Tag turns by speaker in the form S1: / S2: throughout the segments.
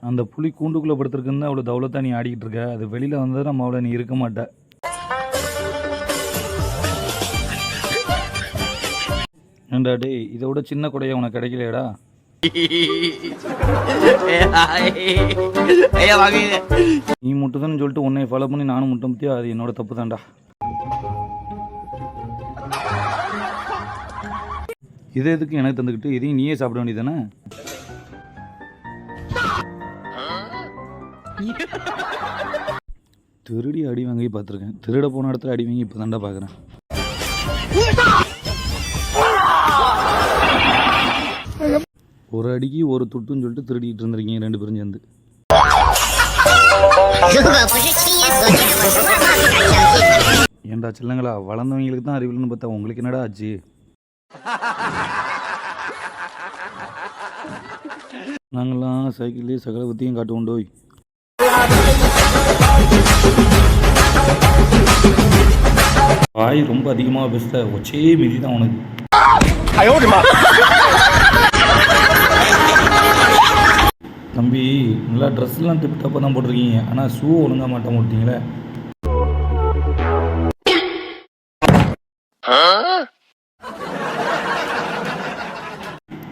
S1: அந்த புலி கூண்டுக்குள்ளே படுத்துருக்குன்னு அவ்வளோ தௌலத்தா நீ ஆடிக்கிட்டு இருக்க. அது வெளியில் வந்தால் நம்ம அவ்வளோ நீ இருக்க மாட்ட. ஏண்டா டேய், இதை விட சின்ன கொடையை உனக்கு கிடைக்கலையடா? நீ மட்டும்தான் சொல்லிட்டு உன்னை ஃபாலோ பண்ணி நானும் முட்டை முத்தியா, அது என்னோட தப்பு தான்டா. இதை எதுக்கு எனக்கு தந்துக்கிட்டு இதையும் நீயே சாப்பிட வேண்டியதானே? திருடி அடி வாங்கி பார்த்துருக்கேன், திருட போன இடத்துல அடி வாங்கி இப்போ தாண்டா பார்க்குறேன். ஒரு அடிக்கு ஒரு துட்டுன்னு சொல்லிட்டு திருடிட்டு இருந்திருக்கீங்க 2 பேரும் சேர்ந்து. ஏண்டா சில்லங்களா, வளர்ந்தவங்களுக்கு தான் அறிவில்னு பார்த்தா உங்களுக்கு என்னடா ஆச்சு? நாங்களாம் சைக்கிள்லேயே சகல பற்றியும் காட்டுவோம் டோய். வாய் ரொம்ப அதிகமாக பேசுகிற, ஒச்சே மிதி தான் உனக்கு. தம்பி, நல்லா ட்ரெஸ்லாம் டிப் டாப்பாக தான் போட்டிருக்கீங்க, ஆனால் ஷூ ஒழுங்காக மாட்ட மாட்டீங்களே.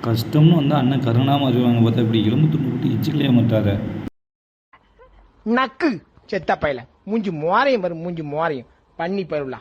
S1: கஷ்டம்னு வந்து அண்ணன் கருணாம அறிவாங்க பார்த்தா இப்படி எலும்பு துண்டு விட்டு எச்சிக்கலையே மாட்டாத
S2: நக்கு செத்த பையல மூஞ்சி மோரையும் வரும், மூஞ்சி மோரையும் பண்ணி பருவலா.